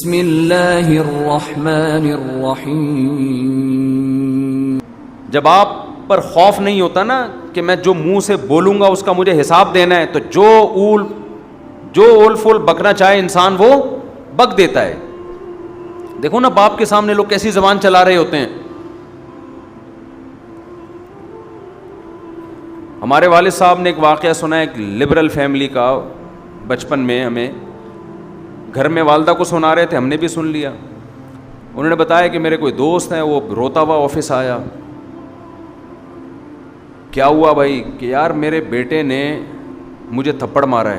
بسم اللہ الرحمن الرحیم. جب آپ پر خوف نہیں ہوتا نا کہ میں جو منہ سے بولوں گا اس کا مجھے حساب دینا ہے، تو جو اول فول بکنا چاہے انسان وہ بک دیتا ہے. دیکھو نا باپ کے سامنے لوگ کیسی زبان چلا رہے ہوتے ہیں. ہمارے والد صاحب نے ایک واقعہ سنا ہے، ایک لبرل فیملی کا. بچپن میں ہمیں گھر میں والدہ کو سنا رہے تھے، ہم نے بھی سن لیا. انہوں نے بتایا کہ میرے کوئی دوست ہیں، وہ روتا ہوا آفس آیا. کیا ہوا بھائی؟ کہ یار میرے بیٹے نے مجھے تھپڑ مارا ہے.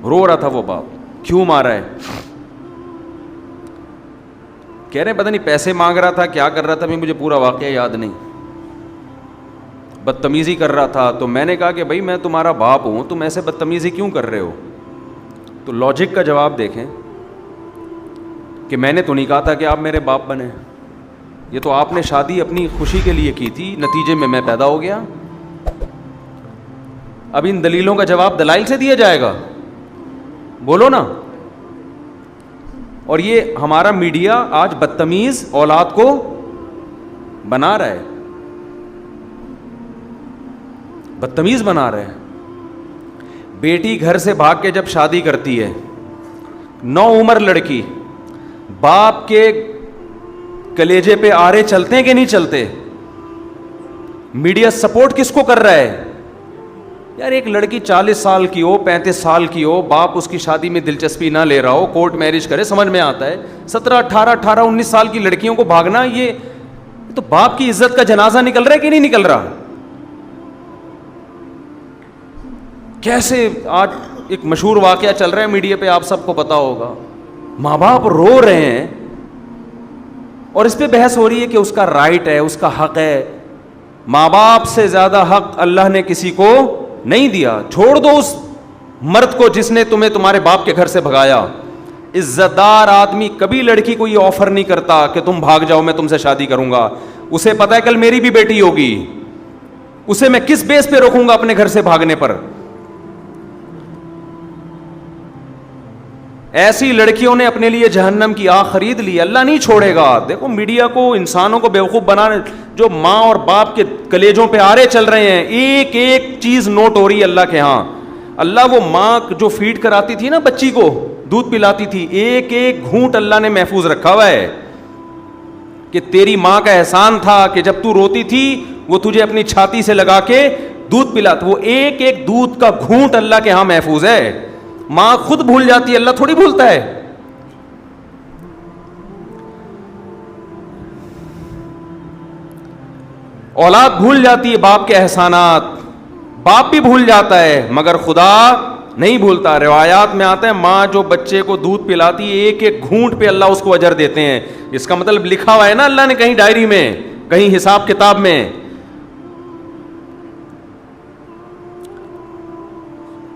رو رہا تھا وہ باپ. کیوں مارا ہے؟ کہہ رہے ہیں پتہ نہیں پیسے مانگ رہا تھا، کیا کر رہا تھا، مجھے پورا واقعہ یاد نہیں. بدتمیزی کر رہا تھا. تو میں نے کہا کہ بھائی میں تمہارا باپ ہوں، تم ایسے بدتمیزی کیوں کر رہے ہو؟ تو لاجک کا جواب دیکھیں کہ میں نے تو نہیں کہا تھا کہ آپ میرے باپ بنے. یہ تو آپ نے شادی اپنی خوشی کے لیے کی تھی، نتیجے میں پیدا ہو گیا. اب ان دلیلوں کا جواب دلائل سے دیا جائے گا؟ بولو نا. اور یہ ہمارا میڈیا آج بدتمیز اولاد کو بنا رہا ہے، بدتمیز بنا رہے ہیں. بیٹی گھر سے بھاگ کے جب شادی کرتی ہے، نو عمر لڑکی، باپ کے کلیجے پہ آرے چلتے ہیں کہ نہیں چلتے؟ میڈیا سپورٹ کس کو کر رہا ہے؟ یار ایک لڑکی 40 سال کی ہو، 35 سال کی ہو، باپ اس کی شادی میں دلچسپی نہ لے رہا ہو، کورٹ میرج کرے، سمجھ میں آتا ہے. 17 18 19 سال کی لڑکیوں کو بھاگنا، یہ تو باپ کی عزت کا جنازہ نکل رہا ہے کہ نہیں نکل رہا؟ کیسے آج ایک مشہور واقعہ چل رہا ہے میڈیا پہ، آپ سب کو پتا ہوگا. ماں باپ رو رہے ہیں اور اس پہ بحث ہو رہی ہے کہ اس کا رائٹ ہے، اس کا حق ہے. ماں باپ سے زیادہ حق اللہ نے کسی کو نہیں دیا. چھوڑ دو اس مرد کو جس نے تمہیں تمہارے باپ کے گھر سے بھگایا. عزت دار آدمی کبھی لڑکی کو یہ آفر نہیں کرتا کہ تم بھاگ جاؤ میں تم سے شادی کروں گا. اسے پتا ہے کل میری بھی بیٹی ہوگی، اسے میں کس بیس پہ روکوں گا اپنے گھر سے بھاگنے پر. ایسی لڑکیوں نے اپنے لیے جہنم کی آگ خرید لی. اللہ نہیں چھوڑے گا. دیکھو میڈیا کو انسانوں کو بیوقوف بنانے، جو ماں اور باپ کے کلیجوں پہ آرے چل رہے ہیں، ایک ایک چیز نوٹ ہو رہی ہے اللہ کے ہاں. اللہ وہ ماں جو فیڈ کراتی تھی نا بچی کو، دودھ پلاتی تھی، ایک ایک گھونٹ اللہ نے محفوظ رکھا ہوا ہے کہ تیری ماں کا احسان تھا کہ جب تو روتی تھی وہ تجھے اپنی چھاتی سے لگا کے دودھ پلاتا. وہ ایک ایک دودھ کا گھونٹ اللہ کے ہاں محفوظ ہے. ماں خود بھول جاتی ہے، اللہ تھوڑی بھولتا ہے. اولاد بھول جاتی ہے باپ کے احسانات، باپ بھی بھول جاتا ہے مگر خدا نہیں بھولتا. روایات میں آتا ہے ماں جو بچے کو دودھ پلاتی ہے ایک ایک گھونٹ پہ اللہ اس کو اجر دیتے ہیں. اس کا مطلب لکھا ہوا ہے نا اللہ نے کہیں ڈائری میں، کہیں حساب کتاب میں.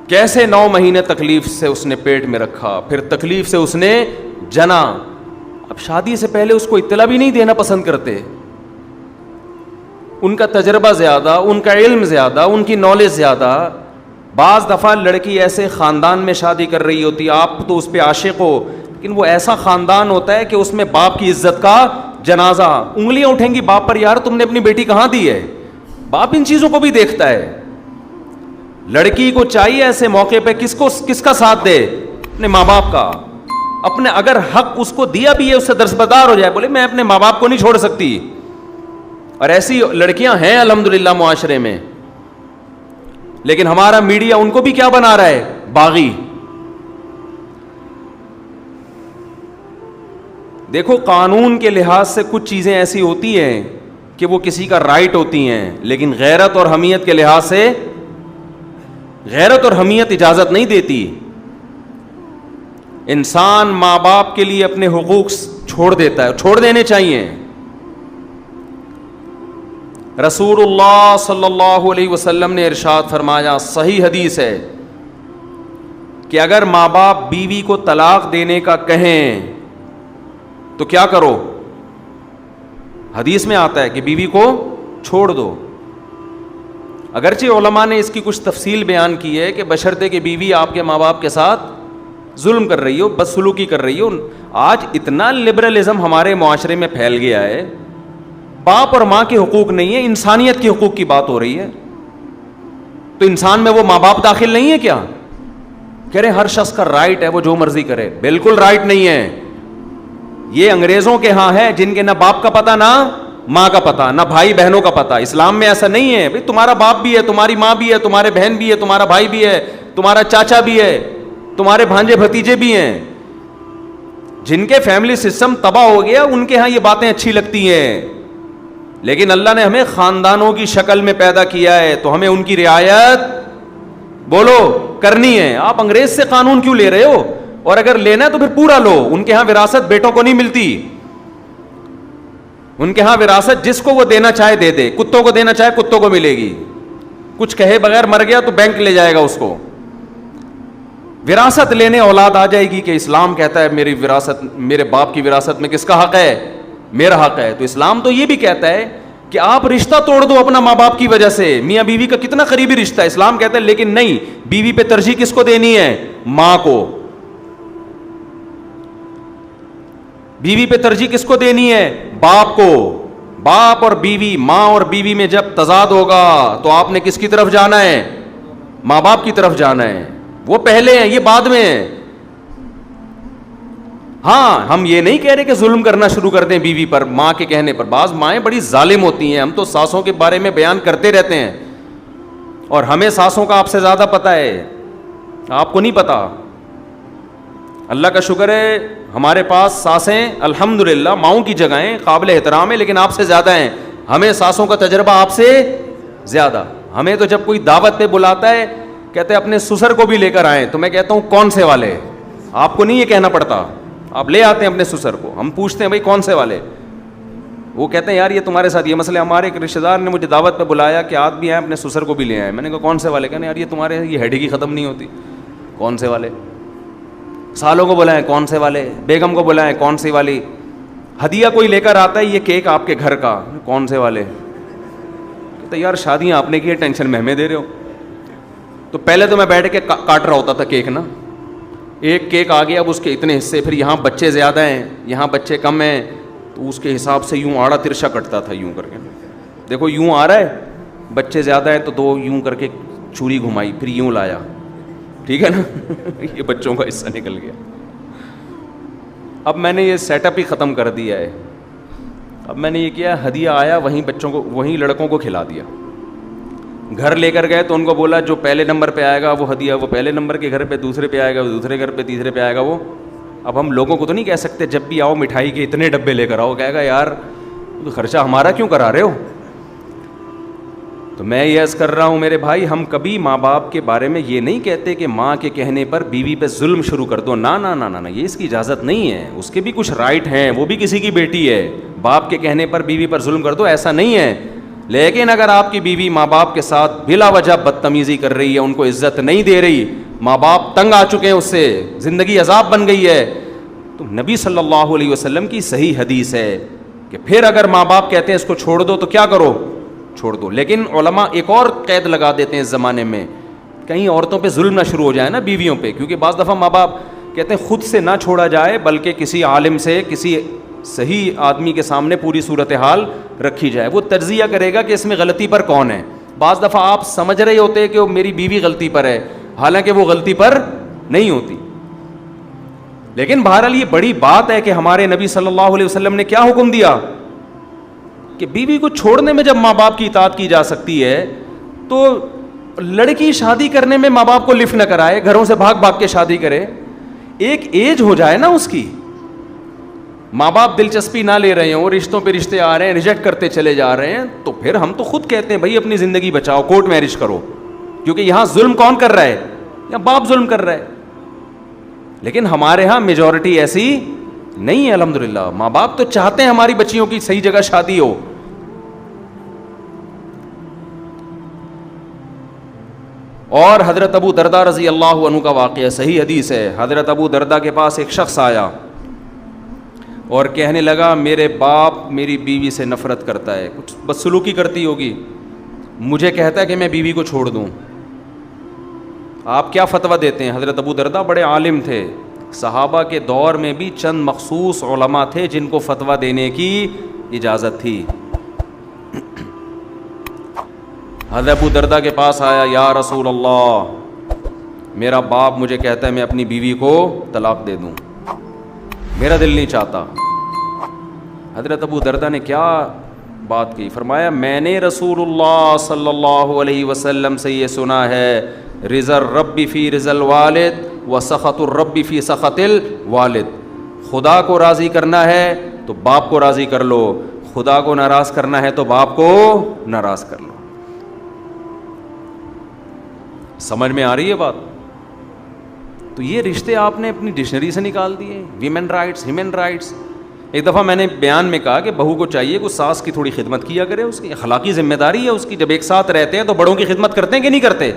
کیسے 9 مہینے تکلیف سے اس نے پیٹ میں رکھا، پھر تکلیف سے اس نے جنا. اب شادی سے پہلے اس کو اطلاع بھی نہیں دینا پسند کرتے. ان کا تجربہ زیادہ، ان کا علم زیادہ، ان کی نالج زیادہ. بعض دفعہ لڑکی ایسے خاندان میں شادی کر رہی ہوتی، آپ تو اس پہ عاشق ہو، لیکن وہ ایسا خاندان ہوتا ہے کہ اس میں باپ کی عزت کا جنازہ. انگلیاں اٹھیں گی باپ پر، یار تم نے اپنی بیٹی کہاں دی ہے. باپ ان چیزوں کو بھی دیکھتا ہے. لڑکی کو چاہیے ایسے موقع پہ کس کا ساتھ دے؟ اپنے ماں باپ کا. اپنے اگر حق اس کو دیا بھی ہے اس سے درسبدار ہو جائے، بولے میں اپنے ماں باپ کو نہیں چھوڑ سکتی. اور ایسی لڑکیاں ہیں الحمدللہ معاشرے میں، لیکن ہمارا میڈیا ان کو بھی کیا بنا رہا ہے؟ باغی. دیکھو قانون کے لحاظ سے کچھ چیزیں ایسی ہوتی ہیں کہ وہ کسی کا رائٹ ہوتی ہیں، لیکن غیرت اور حمیت کے لحاظ سے غیرت اور حمیت اجازت نہیں دیتی. انسان ماں باپ کے لیے اپنے حقوق چھوڑ دیتا ہے، چھوڑ دینے چاہیے. رسول اللہ صلی اللہ علیہ وسلم نے ارشاد فرمایا، صحیح حدیث ہے، کہ اگر ماں باپ بیوی کو طلاق دینے کا کہیں تو کیا کرو؟ حدیث میں آتا ہے کہ بیوی کو چھوڑ دو. اگرچہ علماء نے اس کی کچھ تفصیل بیان کی ہے کہ بشرطے کہ بیوی آپ کے ماں باپ کے ساتھ ظلم کر رہی ہو, بدسلوکی کر رہی ہو. آج اتنا لبرلزم ہمارے معاشرے میں پھیل گیا ہے, باپ اور ماں کے حقوق نہیں ہے, انسانیت کے حقوق کی بات ہو رہی ہے. تو انسان میں وہ ماں باپ داخل نہیں ہے کیا؟ کہہ رہے ہر شخص کا رائٹ ہے وہ جو مرضی کرے. بالکل رائٹ نہیں ہے. یہ انگریزوں کے ہاں ہے جن کے نہ باپ کا پتہ نہ ماں کا پتہ, نہ بھائی بہنوں کا پتہ. اسلام میں ایسا نہیں ہے. بھئی تمہارا باپ بھی ہے, تمہاری ماں بھی ہے, تمہارے بہن بھی ہے, تمہارا بھائی بھی ہے, تمہارا چاچا بھی ہے, تمہارے بھانجے بھتیجے بھی ہیں. جن کے فیملی سسٹم تباہ ہو گیا ان کے ہاں یہ باتیں اچھی لگتی ہیں. لیکن اللہ نے ہمیں خاندانوں کی شکل میں پیدا کیا ہے تو ہمیں ان کی رعایت بولو کرنی ہے. آپ انگریز سے قانون کیوں لے رہے ہو؟ اور اگر لینا ہے تو پھر پورا لو. ان کے ہاں وراثت بیٹوں کو نہیں ملتی. ان کے ہاں وراثت جس کو وہ دینا چاہے دے دے. کتوں کو دینا چاہے کتوں کو ملے گی. کچھ کہے بغیر مر گیا تو بینک لے جائے گا اس کو. وراثت لینے اولاد آ جائے گی کہ اسلام کہتا ہے میری وراثت, میرے باپ کی وراثت میں کس کا حق ہے؟ میرا حق ہے. تو اسلام تو یہ بھی کہتا ہے کہ آپ رشتہ توڑ دو اپنا ماں باپ کی وجہ سے. میاں بیوی کا کتنا قریبی رشتہ ہے, اسلام کہتا ہے لیکن نہیں, بیوی پہ ترجیح کس کو دینی ہے؟ ماں کو. بیوی پہ ترجیح کس کو دینی ہے؟ باپ کو. باپ اور بیوی, ماں اور بیوی میں جب تضاد ہوگا تو آپ نے کس کی طرف جانا ہے؟ ماں باپ کی طرف جانا ہے. وہ پہلے ہیں, یہ بعد میں ہیں. ہاں ہم یہ نہیں کہہ رہے کہ ظلم کرنا شروع کر دیں بیوی پر ماں کے کہنے پر. بعض مائیں بڑی ظالم ہوتی ہیں. ہم تو ساسوں کے بارے میں بیان کرتے رہتے ہیں اور ہمیں ساسوں کا آپ سے زیادہ پتہ ہے, آپ کو نہیں پتا. اللہ کا شکر ہے ہمارے پاس ساسیں الحمدللہ ماؤں کی جگہیں قابل احترام ہے, لیکن آپ سے زیادہ ہیں. ہمیں ساسوں کا تجربہ آپ سے زیادہ. ہمیں تو جب کوئی دعوت پہ بلاتا ہے کہتے ہیں اپنے سسر کو بھی لے کر آئیں, تو میں کہتا ہوں کون سے والے؟ آپ کو نہیں یہ کہنا پڑتا, آپ لے آتے ہیں اپنے سسر کو. ہم پوچھتے ہیں بھائی کون سے والے؟ وہ کہتے ہیں یار یہ تمہارے ساتھ یہ مسئلہ. ہمارے ایک رشتہ دار نے مجھے دعوت پہ بلایا کہ آپ بھی آئیں اپنے سسر کو بھی لے آئیں. میں نے کہا کون سے والے؟ کہنے یار یہ تمہارے یہ ہیڈی کی ختم نہیں ہوتی. کون سے والے؟ سالوں کو بلائیں کون سے والے, بیگم کو بلائیں کون سی والی, ہدیہ کوئی لے کر آتا ہے یہ کیک آپ کے گھر کا کون سے والے. کہتے یار شادیاں آپ نے کی ہے, ٹینشن میں ہمیں دے رہے ہو. تو پہلے تو میں بیٹھ کے کاٹ رہا ہوتا تھا کیک نا, ایک کیک آ گیا اب اس کے اتنے حصے, پھر یہاں بچے زیادہ ہیں یہاں بچے کم ہیں, تو اس کے حساب سے یوں آڑا ترشا کٹتا تھا یوں کر کے. دیکھو یوں آ رہا ہے, بچے زیادہ ہیں تو دو یوں کر کے چھری گھمائی, پھر یوں لایا, ٹھیک ہے نا. یہ بچوں کا حصہ نکل گیا. اب میں نے یہ سیٹ اپ ہی ختم کر دیا ہے. اب میں نے یہ کیا, ہدیہ آیا وہیں بچوں کو وہیں لڑکوں کو کھلا دیا. گھر لے کر گئے تو ان کو بولا جو پہلے نمبر پہ آئے گا وہ ہدیہ وہ پہلے نمبر کے گھر پہ, دوسرے پہ آئے گا وہ دوسرے گھر پہ, تیسرے پہ آئے گا وہ. اب ہم لوگوں کو تو نہیں کہہ سکتے جب بھی آؤ مٹھائی کے اتنے ڈبے لے کر آؤ, کہے گا یار تو خرچہ ہمارا کیوں کرا رہے ہو. تو میں یہ عرض کر رہا ہوں میرے بھائی, ہم کبھی ماں باپ کے بارے میں یہ نہیں کہتے کہ ماں کے کہنے پر بیوی پہ ظلم شروع کر دو. نا نا نا نا, یہ اس کی اجازت نہیں ہے. اس کے بھی کچھ رائٹ ہیں, وہ بھی کسی کی بیٹی ہے. باپ کے کہنے پر بیوی پر ظلم کر دو ایسا نہیں ہے. لیکن اگر آپ کی بیوی ماں باپ کے ساتھ بلا وجہ بدتمیزی کر رہی ہے, ان کو عزت نہیں دے رہی, ماں باپ تنگ آ چکے ہیں اس سے, زندگی عذاب بن گئی ہے, تو نبی صلی اللہ علیہ وسلم کی صحیح حدیث ہے کہ پھر اگر ماں باپ کہتے ہیں اس کو چھوڑ دو تو کیا کرو, چھوڑ دو. لیکن علماء ایک اور قید لگا دیتے ہیں اس زمانے میں, کہیں عورتوں پہ ظلم نہ شروع ہو جائے نا بیویوں پہ, کیونکہ بعض دفعہ ماں باپ کہتے ہیں خود سے نہ چھوڑا جائے بلکہ کسی عالم سے, کسی صحیح آدمی کے سامنے پوری صورتحال رکھی جائے. وہ تجزیہ کرے گا کہ اس میں غلطی پر کون ہے. بعض دفعہ آپ سمجھ رہے ہوتے ہیں کہ وہ میری بیوی غلطی پر ہے, حالانکہ وہ غلطی پر نہیں ہوتی. لیکن بہرحال یہ بڑی بات ہے کہ ہمارے نبی صلی اللہ علیہ وسلم نے کیا حکم دیا کہ بیوی کو چھوڑنے میں جب ماں باپ کی اطاعت کی جا سکتی ہے تو لڑکی شادی کرنے میں ماں باپ کو لفٹ نہ کرائے, گھروں سے بھاگ بھاگ کے شادی کرے. ایک ایج ہو جائے نا اس کی, ماں باپ دلچسپی نہ لے رہے ہوں, رشتوں پہ رشتے آ رہے ہیں, ریجیکٹ کرتے چلے جا رہے ہیں, تو پھر ہم تو خود کہتے ہیں بھائی اپنی زندگی بچاؤ, کورٹ میرج کرو. کیونکہ یہاں ظلم کون کر رہا ہے؟ یا باپ ظلم کر رہا ہے. لیکن ہمارے ہاں میجورٹی ایسی نہیں ہے الحمدللہ. ماں باپ تو چاہتے ہیں ہماری بچیوں کی صحیح جگہ شادی ہو. اور حضرت ابو دردہ رضی اللہ عنہ کا واقعہ صحیح حدیث ہے. حضرت ابو دردہ کے پاس ایک شخص آیا اور کہنے لگا میرے باپ میری بیوی سے نفرت کرتا ہے, کچھ بدسلوکی کرتی ہوگی, مجھے کہتا ہے کہ میں بیوی کو چھوڑ دوں. آپ کیا فتویٰ دیتے ہیں؟ حضرت ابو دردہ بڑے عالم تھے, صحابہ کے دور میں بھی چند مخصوص علماء تھے جن کو فتویٰ دینے کی اجازت تھی. حضرت ابو دردہ کے پاس آیا, یا رسول اللہ, میرا باپ مجھے کہتا ہے میں اپنی بیوی کو طلاق دے دوں, میرا دل نہیں چاہتا. حضرت ابو دردہ نے کیا بات کی؟ فرمایا میں نے رسول اللہ صلی اللہ علیہ وسلم سے یہ سنا ہے, رضا الرب فی رضا الوالد و سخط الرب فی سخط الوالد. خدا کو راضی کرنا ہے تو باپ کو راضی کر لو, خدا کو ناراض کرنا ہے تو باپ کو ناراض کر لو. سمجھ میں آ رہی ہے بات؟ تو یہ رشتے آپ نے اپنی ڈکشنری سے نکال دیے. Women rights, human rights. ایک دفعہ میں نے بیان میں کہا کہ بہو کو چاہیے کہ ساس کی تھوڑی خدمت کیا کرے, اس کی اخلاقی ذمہ داری ہے اس کی. جب ایک ساتھ رہتے ہیں تو بڑوں کی خدمت کرتے ہیں کہ نہیں کرتے؟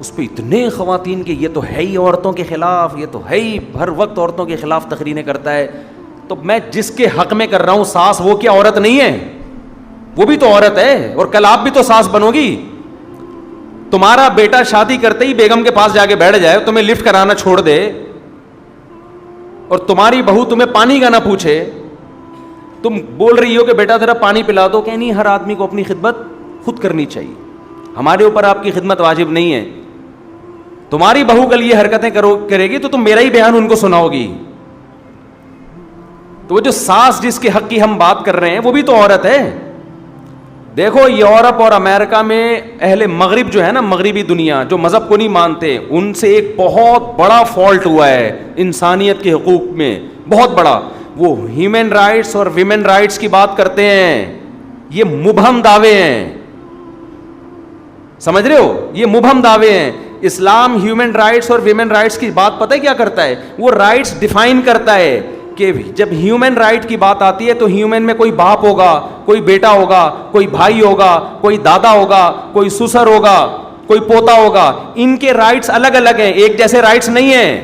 اس پہ اتنے خواتین کہ یہ تو ہے ہی عورتوں کے خلاف, یہ تو ہے ہی ہر وقت عورتوں کے خلاف تقریریں کرتا ہے. تو میں جس کے حق میں کر رہا ہوں ساس, وہ کیا عورت نہیں ہے؟ وہ بھی تو عورت ہے, اور کل آپ بھی تو ساس بنو گی. تمہارا بیٹا شادی کرتے ہی بیگم کے پاس جا کے بیٹھ جائے, تمہیں لفٹ کرانا چھوڑ دے, اور تمہاری بہو تمہیں پانی کا نہ پوچھے, تم بول رہی ہو کہ بیٹا ذرا پانی پلا دو, کہ نہیں ہر آدمی کو اپنی خدمت خود کرنی چاہیے, ہمارے اوپر آپ کی خدمت واجب نہیں ہے. تمہاری بہو کل یہ حرکتیں کرے گی تو تم میرا ہی بیان ان کو سناؤ گی. تو وہ جو ساس جس کے حق کی ہم بات کر رہے ہیں وہ بھی تو عورت ہے. دیکھو یورپ اور امریکہ میں اہل مغرب جو ہے نا, مغربی دنیا جو مذہب کو نہیں مانتے, ان سے ایک بہت بڑا فالٹ ہوا ہے انسانیت کے حقوق میں, بہت بڑا. وہ ہیومن رائٹس اور ویمن رائٹس کی بات کرتے ہیں, یہ مبہم دعوے ہیں, سمجھ رہے ہو, یہ مبہم دعوے ہیں. اسلام ہیومن رائٹس اور ویمن رائٹس کی بات پتہ ہے کیا کرتا ہے؟ وہ رائٹس ڈیفائن کرتا ہے کہ جب ہیومن رائٹ کی بات آتی ہے تو ہیومن میں کوئی باپ ہوگا, کوئی بیٹا ہوگا, کوئی بھائی ہوگا, کوئی دادا ہوگا, کوئی سسر ہوگا, کوئی پوتا ہوگا. ان کے رائٹس الگ الگ ہیں, ایک جیسے رائٹس نہیں ہیں.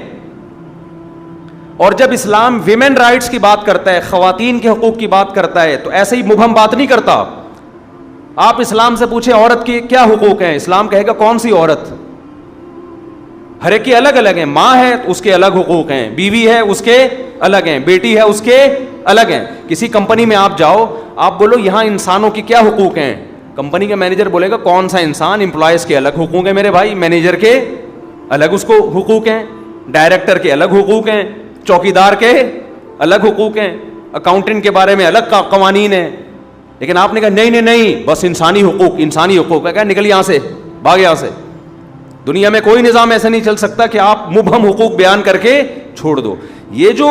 اور جب اسلام ویمن رائٹس کی بات کرتا ہے, خواتین کے حقوق کی بات کرتا ہے, تو ایسے ہی مبہم بات نہیں کرتا. آپ اسلام سے پوچھیں عورت کے کیا حقوق ہیں, اسلام کہے گا کون سی عورت؟ ہر ایک کے الگ الگ ہیں. ماں ہے اس کے الگ حقوق ہیں, بیوی ہے اس کے الگ ہیں, بیٹی ہے اس کے الگ ہیں. کسی کمپنی میں آپ جاؤ, آپ بولو یہاں انسانوں کی کیا حقوق ہیں, کمپنی کا مینیجر بولے گا کون سا انسان؟ امپلائز کے الگ حقوق ہیں میرے بھائی, مینیجر کے الگ اس کو حقوق ہیں, ڈائریکٹر کے الگ حقوق ہیں, چوکیدار کے الگ حقوق ہیں, اکاؤنٹنٹ کے بارے میں الگ قوانین ہیں. لیکن آپ نے کہا نہیں نہیں نہیں, بس انسانی حقوق, انسانی حقوق ہے. کیا نکل یہاں سے, بھاگ یہاں سے. دنیا میں کوئی نظام ایسا نہیں چل سکتا کہ آپ مبہم حقوق بیان کر کے چھوڑ دو. یہ جو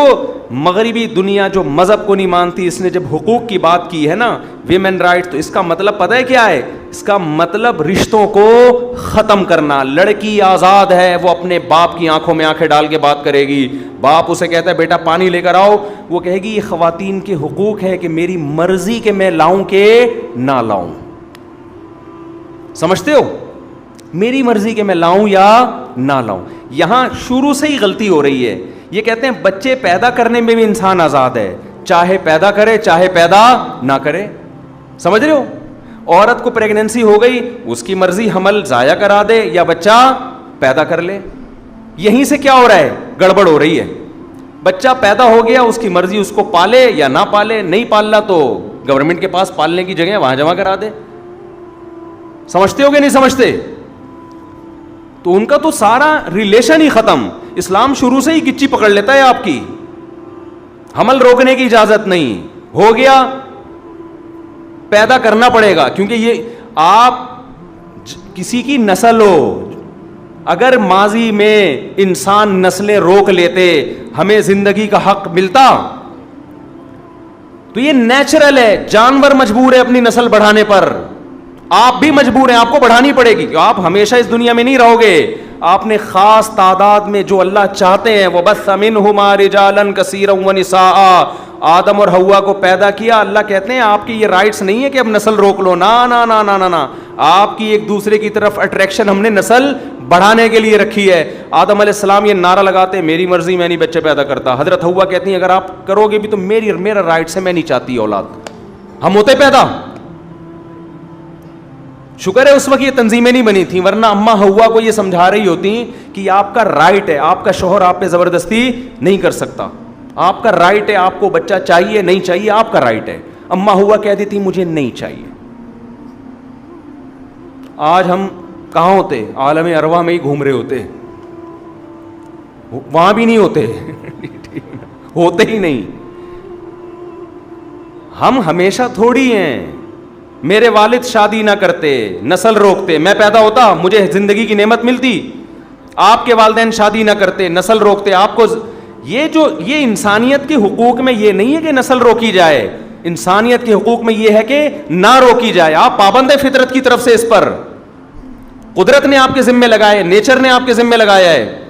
مغربی دنیا جو مذہب کو نہیں مانتی, اس نے جب حقوق کی بات کی ہے نا, ویمن رائٹ, تو اس کا مطلب پتہ ہے کیا ہے؟ اس کا مطلب رشتوں کو ختم کرنا. لڑکی آزاد ہے, وہ اپنے باپ کی آنکھوں میں آنکھیں ڈال کے بات کرے گی. باپ اسے کہتا ہے بیٹا پانی لے کر آؤ, وہ کہے گی یہ خواتین کے حقوق ہے کہ میری مرضی کہ میں لاؤں کہ نہ لاؤں. سمجھتے ہو؟ میری مرضی کہ میں لاؤں یا نہ لاؤں. یہاں شروع سے ہی غلطی ہو رہی ہے. یہ کہتے ہیں بچے پیدا کرنے میں بھی انسان آزاد ہے, چاہے پیدا کرے چاہے پیدا نہ کرے. سمجھ رہے ہو؟ عورت کو پریگننسی ہو گئی, اس کی مرضی حمل ضائع کرا دے یا بچہ پیدا کر لے. یہیں سے کیا ہو رہا ہے؟ گڑبڑ ہو رہی ہے. بچہ پیدا ہو گیا, اس کی مرضی اس کو پالے یا نہ پالے, نہیں پالنا تو گورنمنٹ کے پاس پالنے کی جگہ وہاں جمع کرا دے. سمجھتے ہو کہ نہیں سمجھتے؟ تو ان کا تو سارا ریلیشن ہی ختم. اسلام شروع سے ہی گچی پکڑ لیتا ہے آپ کی, حمل روکنے کی اجازت نہیں. ہو گیا پیدا کرنا پڑے گا, کیونکہ یہ آپ کسی کی نسل ہو. اگر ماضی میں انسان نسلیں روک لیتے, ہمیں زندگی کا حق ملتا. تو یہ نیچرل ہے, جانور مجبور ہے اپنی نسل بڑھانے پر, آپ بھی مجبور ہیں, آپ کو بڑھانی پڑے گی. کہ آپ ہمیشہ اس دنیا میں نہیں رہو گے. آپ نے خاص تعداد میں جو اللہ چاہتے ہیں, وَبَثَّ مِنْهُمَا رِجَالًا كَثِيرًا وَنِسَاءً, آدم اور حوا کو پیدا کیا. اللہ کہتے ہیں آپ کی یہ رائٹس نہیں ہے کہ اب نسل روک لو, نا نا نا نا نا نا. آپ کی ایک دوسرے کی طرف اٹریکشن ہم نے نسل بڑھانے کے لیے رکھی ہے. آدم علیہ السلام یہ نعرہ لگاتے ہیں میری مرضی, میں نہیں بچے پیدا کرتا. حضرت حوا کہتی ہیں اگر آپ کرو گے بھی تو میرا رائٹس ہے, میں نہیں چاہتی اولاد. ہم ہوتے پیدا. شکر ہے اس وقت یہ تنظیمیں نہیں بنی تھیں, ورنہ اما ہوا کو یہ سمجھا رہی ہوتی کہ یہ آپ کا رائٹ ہے, آپ کا شوہر آپ پہ زبردستی نہیں کر سکتا, آپ کا رائٹ ہے, آپ کو بچہ چاہیے نہیں چاہیے آپ کا رائٹ ہے. اما ہوا کہہ دیتی مجھے نہیں چاہیے. آج ہم کہاں ہوتے؟ عالم ارواح میں ہی گھوم رہے ہوتے, وہاں بھی نہیں ہوتے ہوتے ہی نہیں. ہم ہمیشہ تھوڑی ہیں. میرے والد شادی نہ کرتے, نسل روکتے, میں پیدا ہوتا مجھے زندگی کی نعمت ملتی. آپ کے والدین شادی نہ کرتے, نسل روکتے, آپ کو یہ انسانیت کے حقوق میں یہ نہیں ہے کہ نسل روکی جائے, انسانیت کے حقوق میں یہ ہے کہ نہ روکی جائے. آپ پابند ہیں فطرت کی طرف سے, اس پر قدرت نے آپ کے ذمے لگائے, نیچر نے آپ کے ذمے لگایا ہے.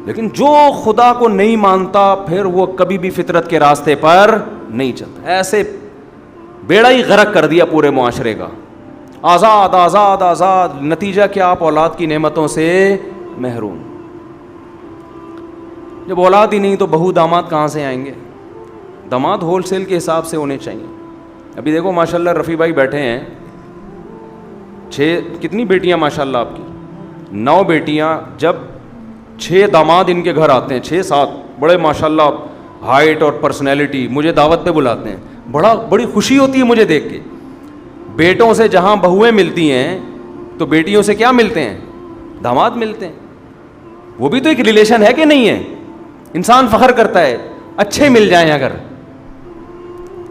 لیکن جو خدا کو نہیں مانتا پھر وہ کبھی بھی فطرت کے راستے پر نہیں چلتا. ایسے بیڑا ہی غرق کر دیا پورے معاشرے کا. آزاد آزاد آزاد, نتیجہ کیا؟ آپ اولاد کی نعمتوں سے محروم. جب اولاد ہی نہیں تو بہو داماد کہاں سے آئیں گے؟ داماد ہول سیل کے حساب سے ہونے چاہیے. ابھی دیکھو ماشاءاللہ رفیع بھائی بیٹھے ہیں, 6 کتنی بیٹیاں ماشاءاللہ آپ کی؟ 9 بیٹیاں. جب 6 داماد ان کے گھر آتے ہیں, 6-7 بڑے ماشاءاللہ ہائٹ اور پرسنالٹی, مجھے دعوت پہ بلاتے ہیں, بڑی خوشی ہوتی ہے مجھے دیکھ کے. بیٹوں سے جہاں بہویں ملتی ہیں تو بیٹیوں سے کیا ملتے ہیں؟ داماد ملتے ہیں. وہ بھی تو ایک ریلیشن ہے کہ نہیں ہے؟ انسان فخر کرتا ہے. اچھے مل جائیں, اگر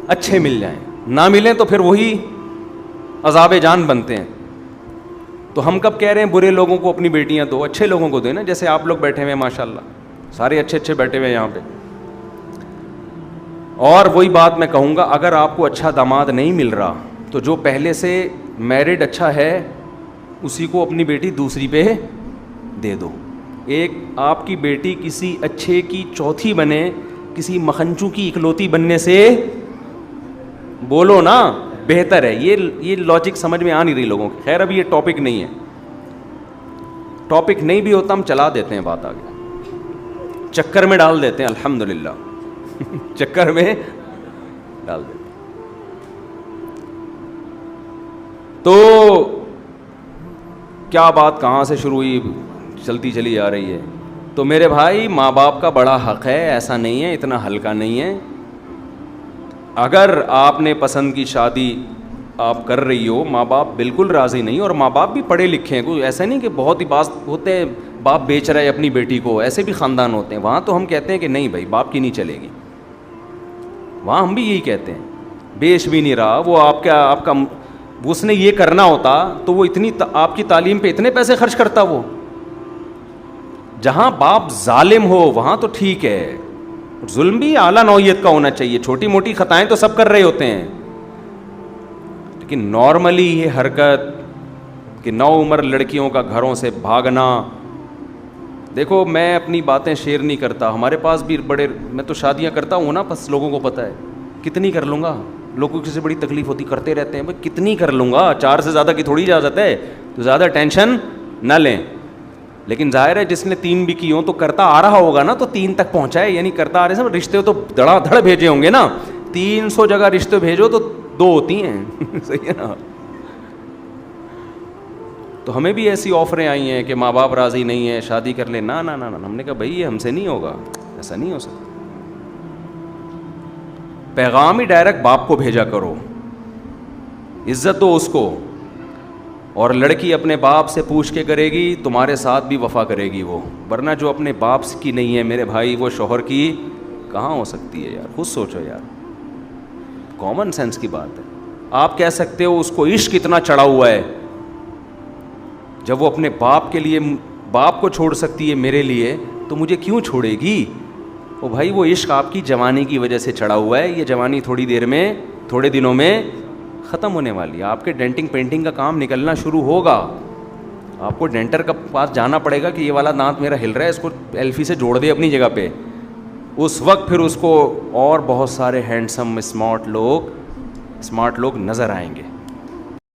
اچھے مل جائیں, نہ ملیں تو پھر وہی عذاب جان بنتے ہیں. تو ہم کب کہہ رہے ہیں برے لوگوں کو اپنی بیٹیاں دو, اچھے لوگوں کو دیں نا. جیسے آپ لوگ بیٹھے ہوئے ہیں ماشاءاللہ, سارے اچھے اچھے بیٹھے ہوئے ہیں یہاں پہ. اور وہی بات میں کہوں گا, اگر آپ کو اچھا داماد نہیں مل رہا تو جو پہلے سے میرڈ اچھا ہے اسی کو اپنی بیٹی دوسری پہ دے دو. ایک آپ کی بیٹی کسی اچھے کی چوتھی بنے, کسی مکھنچو کی اکلوتی بننے سے بولو نا بہتر ہے. یہ لاجک سمجھ میں آ نہیں رہی لوگوں کی. خیر ابھی یہ ٹاپک نہیں ہے, ٹاپک نہیں بھی ہوتا ہم چلا دیتے ہیں بات آگے, چکر میں ڈال دیتے ہیں. الحمدللہ چکر میں ڈال دیتے. تو کیا بات کہاں سے شروع ہوئی, چلتی چلی آ رہی ہے. تو میرے بھائی ماں باپ کا بڑا حق ہے, ایسا نہیں ہے, اتنا ہلکا نہیں ہے. اگر آپ نے پسند کی شادی آپ کر رہی ہو, ماں باپ بالکل راضی نہیں, اور ماں باپ بھی پڑھے لکھے ہیں, کوئی ایسا نہیں کہ بہت ہی باز ہوتے ہیں باپ بیچ رہا ہے اپنی بیٹی کو, ایسے بھی خاندان ہوتے ہیں. وہاں تو ہم کہتے ہیں کہ نہیں بھائی باپ کی نہیں چلے گی, وہاں ہم بھی یہی کہتے ہیں. بیچ بھی نہیں رہا, وہ آپ کا اس نے یہ کرنا ہوتا تو وہ اتنی آپ کی تعلیم پہ اتنے پیسے خرچ کرتا. وہ جہاں باپ ظالم ہو وہاں تو ٹھیک ہے, ظلم بھی اعلیٰ نوعیت کا ہونا چاہیے. چھوٹی موٹی خطائیں تو سب کر رہے ہوتے ہیں, لیکن نارملی یہ حرکت کہ نو عمر لڑکیوں کا گھروں سے بھاگنا. دیکھو میں اپنی باتیں شیئر نہیں کرتا, ہمارے پاس بھی میں تو شادیاں کرتا ہوں نا, بس لوگوں کو پتہ ہے کتنی کر لوں گا. لوگوں کی سے بڑی تکلیف ہوتی, کرتے رہتے ہیں بھائی کتنی کر لوں گا, 4 سے زیادہ کی تھوڑی اجازت ہے, تو زیادہ ٹینشن نہ لیں. لیکن ظاہر ہے جس نے 3 بھی کی ہوں تو کرتا آ رہا ہوگا نا, تو 3 تک پہنچائے, یعنی کرتا آ رہے ہیں. رشتے تو دھڑا دھڑ بھیجے ہوں گے نا, 300 جگہ رشتے بھیجو تو 2 ہوتی ہیں صحیح ہے نا. تو ہمیں بھی ایسی آفریں آئی ہیں کہ ماں باپ راضی نہیں ہے, شادی کر لیں. نہ نہ نہ, ہم نے کہا بھائی یہ ہم سے نہیں ہوگا, ایسا نہیں ہو سکتا. پیغام ہی ڈائریکٹ باپ کو بھیجا کرو, عزت دو اس کو. اور لڑکی اپنے باپ سے پوچھ کے کرے گی, تمہارے ساتھ بھی وفا کرے گی وہ. ورنہ جو اپنے باپ کی نہیں ہے میرے بھائی, وہ شوہر کی کہاں ہو سکتی ہے یار. خود سوچو یار, کامن سینس کی بات ہے. آپ کہہ سکتے ہو اس کو عشق اتنا چڑھا ہوا ہے, جب وہ اپنے باپ کے لیے باپ کو چھوڑ سکتی ہے میرے لیے, تو مجھے کیوں چھوڑے گی؟ او بھائی وہ عشق آپ کی جوانی کی وجہ سے چڑھا ہوا ہے. یہ جوانی تھوڑی دیر میں, تھوڑے دنوں میں ختم ہونے والی ہے. آپ کے ڈینٹنگ پینٹنگ کا کام نکلنا شروع ہوگا. آپ کو ڈینٹر کا پاس جانا پڑے گا کہ یہ والا دانت میرا ہل رہا ہے, اس کو ایلفی سے جوڑ دے اپنی جگہ پہ. اس وقت پھر اس کو اور بہت سارے ہینڈسم اسمارٹ لوگ نظر آئیں گے.